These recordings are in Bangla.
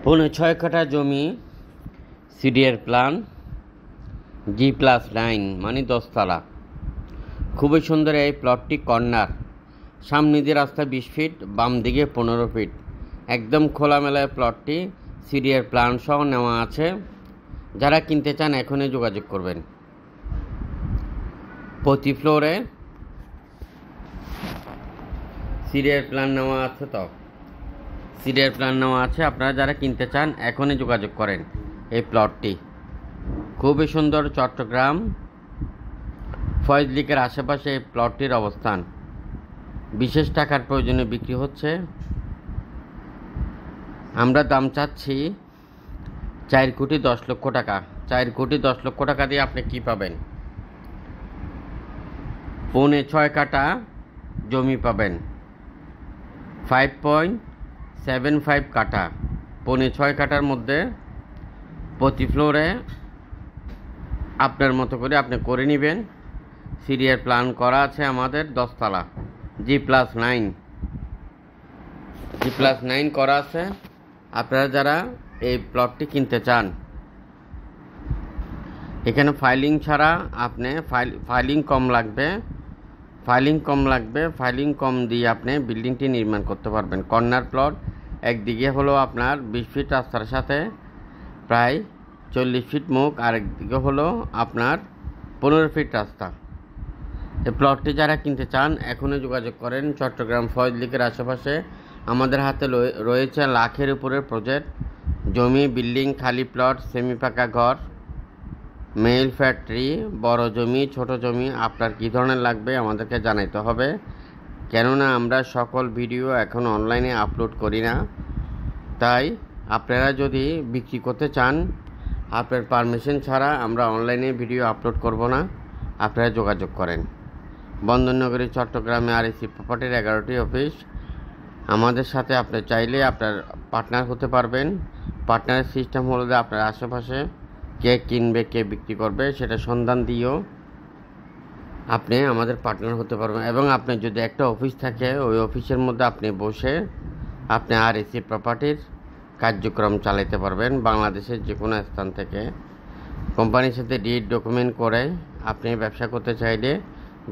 ৬ কাঠা জমি, সিডিএর প্ল্যান, G+9 মানে 10 তলা। খুবই সুন্দর এই প্লটটি। কর্নার, সামনে দিয়ে রাস্তা 20 ফিট, বাম দিকে 15 ফিট, একদম খোলামেলায় প্লটটি সিডিএর প্ল্যান সহ নেওয়া আছে। যারা কিনতে চান এখনই যোগাযোগ করবেন। প্রতি ফ্লোরে সিডিএর প্ল্যান নেওয়া আছে। সিডিএর প্ল্যান নেওয়া আছে। আপনারা যারা কিনতে চান এখনই যোগাযোগ করেন। এই প্লটটি খুবই সুন্দর। চট্টগ্রাম ফয়েজলিকের আশেপাশে এই প্লটটির অবস্থান। বিশেষ টাকার প্রয়োজনে বিক্রি হচ্ছে। আমরা দাম চাচ্ছি 4,10,00,000 টাকা। 4,10,00,000 টাকা দিয়ে আপনি কি পাবেন? 6.25 কাঠা জমি পাবেন, 5.75 কাঠা। 6.25 কাঠার মধ্যে প্রতি ফ্লোরে আপনার মতো করে আপনি করে নেবেন। সিডিএর প্ল্যান করা আছে আমাদের 10 তলা, G+9 করা আছে। আপনারা যারা এই প্লটটি কিনতে চান, এখানে ফাইলিং ছাড়া আপনি ফাইলিং কম লাগবে। ফাইলিং কম দিয়ে আপনি বিল্ডিংটি নির্মাণ করতে পারবেন। কর্নার প্লট, একদিকে হলো আপনার 20 ফিট রাস্তার সাথে প্রায় 40 ফিট মুখ, আর একদিকে হলো আপনার 15 ফিট রাস্তা। এই প্লটটি যারা কিনতে চান এখনই যোগাযোগ করেন। চট্টগ্রাম ফয়েজলিকের আশেপাশে আমাদের হাতে রয়েছে লাখের উপরের প্রজেক্ট। জমি, বিল্ডিং, খালি প্লট, সেমি পাকা ঘর, মেইল ফ্যাক্টরি, বড় জমি, ছোট জমি, আপনার কী ধরনের লাগবে আমাদেরকে জানাইতে হবে। কেননা আমরা সকল ভিডিও এখন অনলাইনে আপলোড করি না। তাই আপনারা যদি বিক্রি করতে চান, আপনার পারমিশন ছাড়া আমরা অনলাইনে ভিডিও আপলোড করব না। আপনারা যোগাযোগ করেন। বন্দরনগরী চট্টগ্রামে RSC প্রপার্টির 11টি অফিস। আমাদের সাথে আপনি চাইলে আপনার পার্টনার হতে পারবেন। পার্টনারের সিস্টেম হলো যে আপনার আশেপাশে কে কিনবে, কে বিক্রি করবে সেটা সন্ধান দিয়েও আপনি আমাদের পার্টনার হতে পারবেন। এবং আপনি যদি একটা অফিস থাকে, ওই অফিসের মধ্যে আপনি বসে আপনি RSC প্রপার্টির কার্যক্রম চালাতে পারবেন। বাংলাদেশের যে কোনো স্থান থেকে কোম্পানির সাথে ডিড ডকুমেন্ট করে আপনি ব্যবসা করতে চাইলে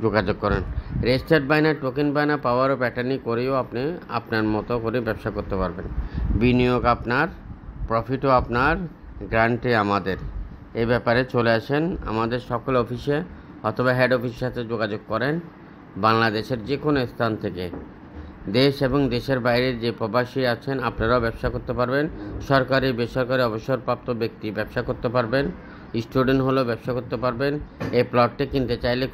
যোগাযোগ করেন। রেজিস্টার্ড বায়না, টোকেন বায়না, পাওয়ার অফ অ্যাটর্নি করেও আপনি আপনার মতো করে ব্যবসা করতে পারবেন। বিনিয়োগ আপনার, প্রফিটও আপনার, গ্যারান্টি আমাদের। এই ব্যাপারে চলে আসেন আমাদের সকল অফিসে অথবা হেড অফিসের সাথে যোগাযোগ করেন। বাংলাদেশের যে কোনো স্থান থেকে, দেশ এবং দেশের বাইরে যে প্রবাসী আছেন আপনারাও ব্যবসা করতে পারবেন। সরকারি, বেসরকারি, অবসরপ্রাপ্ত ব্যক্তি ব্যবসা করতে পারবেন। স্টুডেন্ট হলেও ব্যবসা করতে পারবেন। এই প্লটটি কিনতে চাইলে